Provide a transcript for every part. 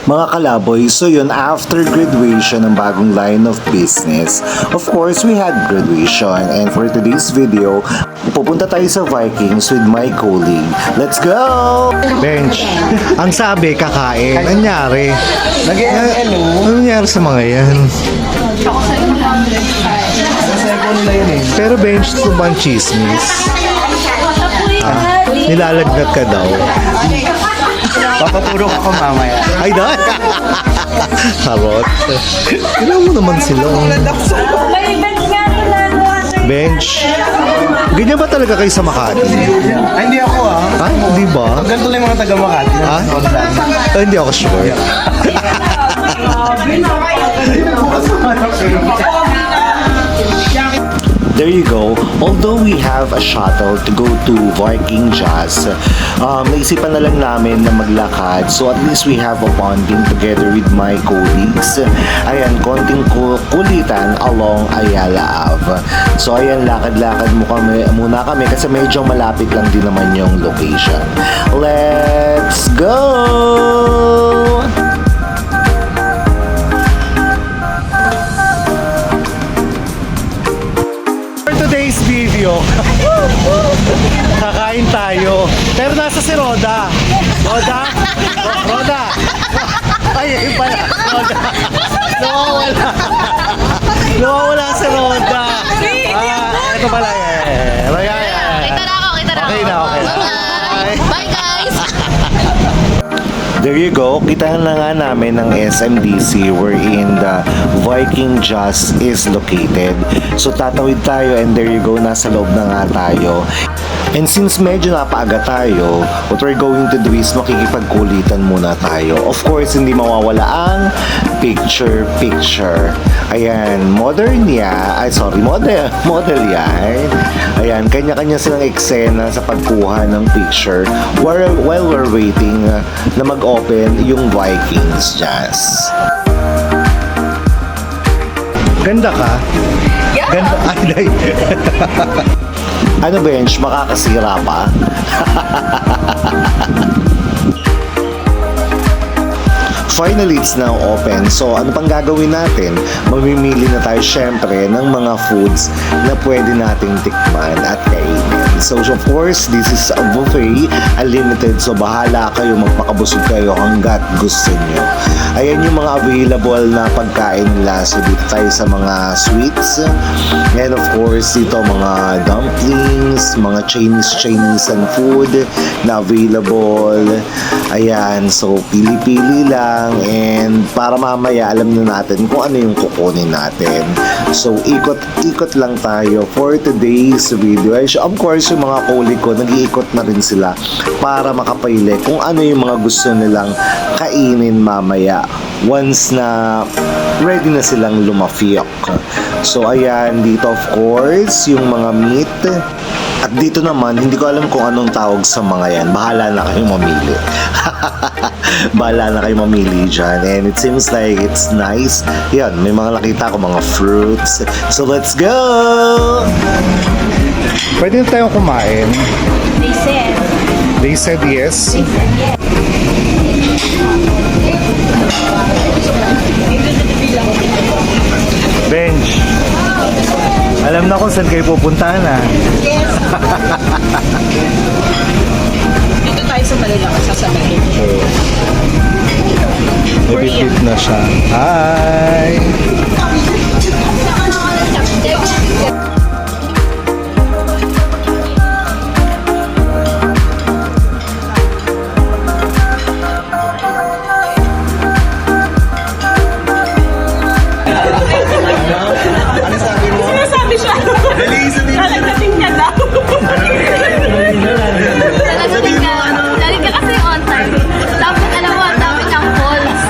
Mga kalaboy, so yun, after graduation ng bagong line of business, of course, we had graduation. And for today's video, pupunta tayo sa Vikings with my colleague. Let's go! Bench. Ang sabi, kakain. Nangyari. Nag-hello. Ano nangyari sa mga yan? Pero bench, ito ba ang chismis? Nilalagnat ka daw. Papaturo ako mamaya. Ay, dahil! Charot. Tignan mo naman sila. May bench nga nila. Bench. Ganyan ba talaga kayo sa Makati? Ay, hindi ako Ha? Di ba? Ganito lang yung mga taga Makati. Ha? Hindi ako sure. There you go. Although we have a shuttle to go to Viking Jazz, naisipan na lang namin na maglakad. So at least we have a bonding together with my colleagues. Ayan, konting kulitan along Ayala Ave. So ayan, lakad-lakad muna kami kasi medyo malapit lang din naman yung location. Let's go! Today's video, kakain tayo. Pero nasa si Roda. Roda? Roda! Ay, ayun pala. Roda. Nawawala. Nawawala si Roda. Ito pala. Roya. Kita na ako. Okay na. Bye. Bye guys! There you go. Kita na nga namin ng SMDC wherein the Viking Jazz is located. So tatawid tayo and there you go, nasa loob na nga tayo. And since medyo napaaga tayo, what we're going to do is makikipagkulitan muna tayo. Of course, hindi mawawala ang picture. Ayan, model yan. Ayan, kanya-kanya silang eksena sa pagkuha ng picture while we're waiting na mag-open yung Vikings Jazz. Ganda ka? Yeah. Ganda. Ay, Ano bench, makakasira pa? Finally, it's now open. So, ano pang gagawin natin? Mamimili na tayo syempre ng mga foods na pwede nating tikman at kainin. So, of course, this is a buffet, unlimited. So, bahala kayo, magpakabusog kayo hanggat gusto nyo. Ayan yung mga available na pagkain nila. So, dito tayo sa mga sweets. And of course, dito mga dumplings, mga Chinese and food na available. Ayan, so pili-pili lang. And para mamaya alam na natin kung ano yung kukunin natin. So ikot-ikot lang tayo for today's video. Of course, yung mga colleague ko, nag-iikot na rin sila para makapili kung ano yung mga gusto nilang kainin mamaya once na ready na silang lumafiyok. So ayan, dito of course yung mga meat. At dito naman, hindi ko alam kung anong tawag sa mga yan. Bahala na kayong mamili. Bahala na kayong mamili dyan. And it seems like it's nice. Yan, may mga nakita ko, mga fruits. So let's go! pwede na tayong kumain. They said. They said yes. Bench. Alam na kung saan kayo pupuntahan na. Yes. Dito tayo sa Manila sasabihin. Nabitbit na siya. Hi! Sinasabi siya. Nalagdating niya daw. Nalagdating ka. Daling ka kasi on time. Dapat alam mo, ang dami ng calls.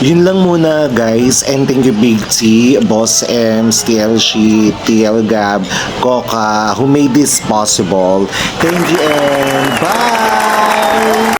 Yun lang muna guys, and thank you Big T, Boss M, TL She, TL Gab, Coca, who made this possible. Thank you and bye!